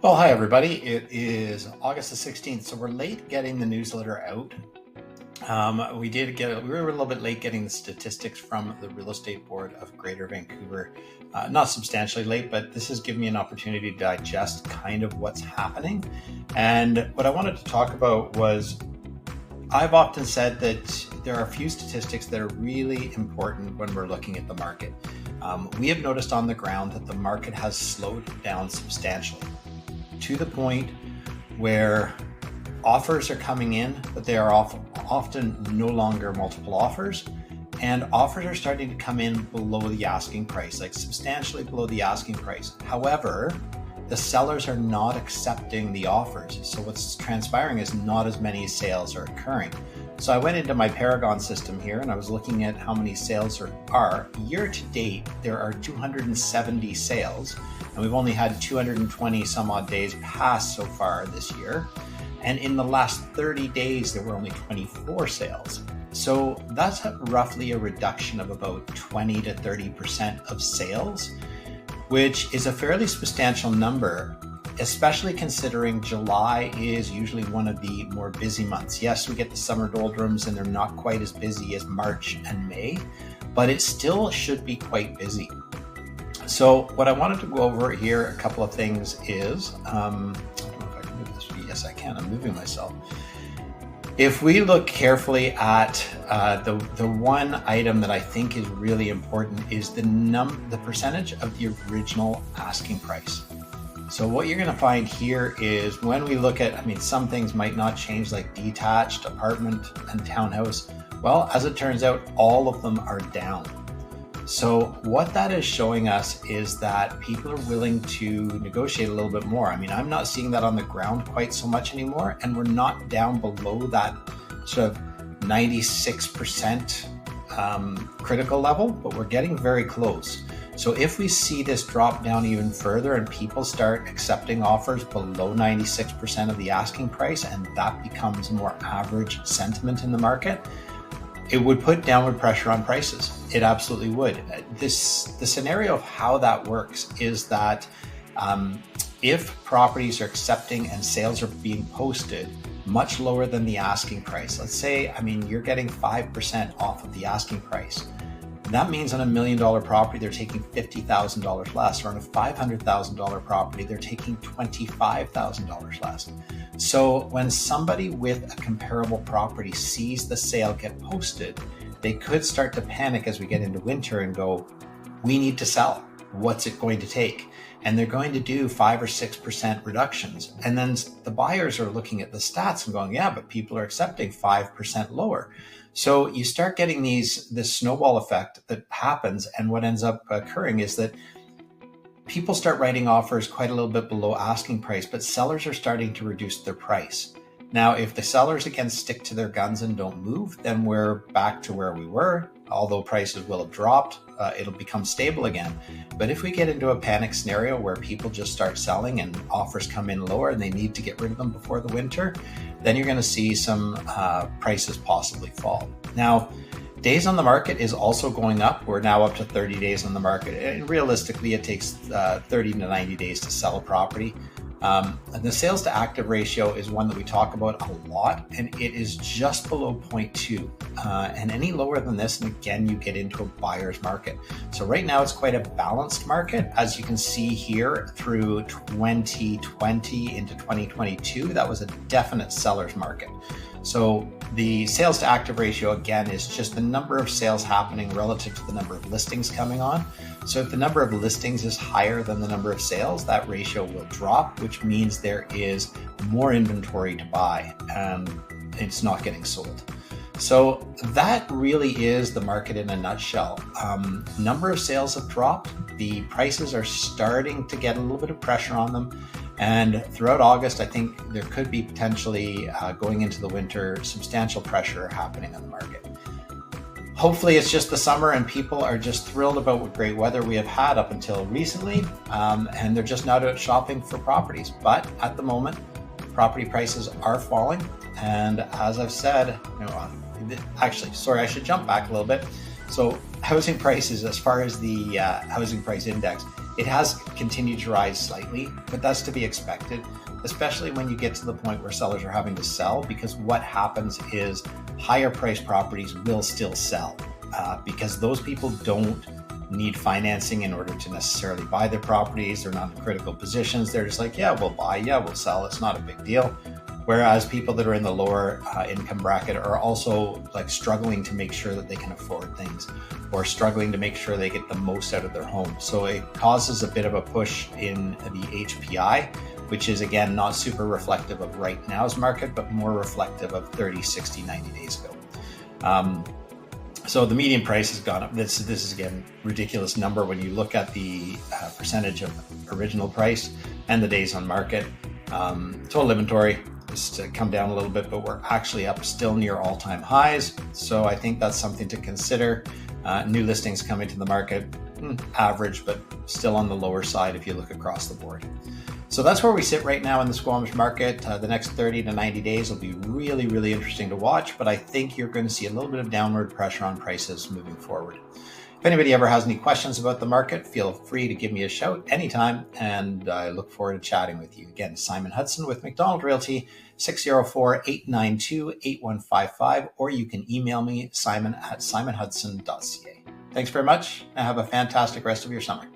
Well, hi everybody. It is August the 16th, so we're late getting the newsletter out. We were a little bit late getting the statistics from the Real Estate Board of Greater Vancouver. Not substantially late, but this has given me an opportunity to digest kind of what's happening. And what I wanted to talk about was, I've often said that there are a few statistics that are really important when we're looking at the market. We have noticed on the ground that the market has slowed down substantially, to the point where offers are coming in, but they are often no longer multiple offers, and offers are starting to come in below the asking price, like substantially below the asking price. However, the sellers are not accepting the offers. So what's transpiring is not as many sales are occurring. So I went into my Paragon system here and I was looking at how many sales are. Year to date, there are 270 sales, and we've only had 220 some odd days pass so far this year. And in the last 30 days, there were only 24 sales. So that's roughly a reduction of about 20 to 30% of sales, which is a fairly substantial number, especially considering July is usually one of the more busy months. Yes, we get the summer doldrums and they're not quite as busy as March and May, but it still should be quite busy. So what I wanted to go over here, a couple of things is, I don't know if I can move this. Yes, I can. I'm moving myself. If we look carefully at the one item that I think is really important is the percentage of the original asking price. So what you're going to find here is when we look at, some things might not change, like detached, apartment, and townhouse. Well, as it turns out, all of them are down. So what that is showing us is that people are willing to negotiate a little bit more. I'm not seeing that on the ground quite so much anymore, and we're not down below that sort of 96% critical level, but we're getting very close. So if we see this drop down even further and people start accepting offers below 96% of the asking price, and that becomes more average sentiment in the market, it would put downward pressure on prices. It absolutely would. The scenario of how that works is that if properties are accepting and sales are being posted much lower than the asking price, let's say, you're getting 5% off of the asking price. That means on $1 million property, they're taking $50,000 less, or on a $500,000 property, they're taking $25,000 less. So when somebody with a comparable property sees the sale get posted, they could start to panic as we get into winter and go, we need to sell. What's it going to take? And they're going to do 5 or 6% reductions. And then the buyers are looking at the stats and going, yeah, but people are accepting 5% lower. So you start getting this snowball effect that happens. And what ends up occurring is that people start writing offers quite a little bit below asking price, but sellers are starting to reduce their price. Now, if the sellers again stick to their guns and don't move, then we're back to where we were. Although prices will have dropped, it'll become stable again. But if we get into a panic scenario where people just start selling and offers come in lower and they need to get rid of them before the winter, then you're going to see some prices possibly fall. Now, days on the market is also going up. We're now up to 30 days on the market. And realistically, it takes 30 to 90 days to sell a property. And the sales to active ratio is one that we talk about a lot, and it is just below 0.2. And any lower than this, and again, you get into a buyer's market. So right now it's quite a balanced market. As you can see here, through 2020 into 2022, that was a definite seller's market. So the sales to active ratio, again, is just the number of sales happening relative to the number of listings coming on. So if the number of listings is higher than the number of sales, that ratio will drop, which means there is more inventory to buy and it's not getting sold. So that really is the market in a nutshell. Number of sales have dropped. The prices are starting to get a little bit of pressure on them. And throughout August, I think there could be potentially going into the winter, substantial pressure happening on the market. Hopefully it's just the summer and people are just thrilled about what great weather we have had up until recently. And they're just not out shopping for properties. But at the moment, property prices are falling. And as I've said, I should jump back a little bit. So housing prices, as far as the housing price index, It has continued to rise slightly, but that's to be expected, especially when you get to the point where sellers are having to sell, because what happens is higher priced properties will still sell because those people don't need financing in order to necessarily buy their properties. They're not in critical positions. They're just like, yeah, we'll buy, yeah, we'll sell. It's not a big deal. Whereas people that are in the lower income bracket are also like struggling to make sure that they can afford things, or struggling to make sure they get the most out of their home. So it causes a bit of a push in the HPI, which is again not super reflective of right now's market, but more reflective of 30, 60, 90 days ago. So the median price has gone up. This is again ridiculous number when you look at the percentage of original price and the days on market. Total inventory has come down a little bit, but we're actually up still near all-time highs. So I think that's something to consider. New listings coming to the market, average, but still on the lower side if you look across the board. So that's where we sit right now in the Squamish market. The next 30 to 90 days will be really, really interesting to watch, but I think you're going to see a little bit of downward pressure on prices moving forward. If anybody ever has any questions about the market, feel free to give me a shout anytime, and I look forward to chatting with you. Again, Simon Hudson with McDonald Realty, 604-892-8155, or you can email me, simon@simonhudson.ca. Thanks very much, and have a fantastic rest of your summer.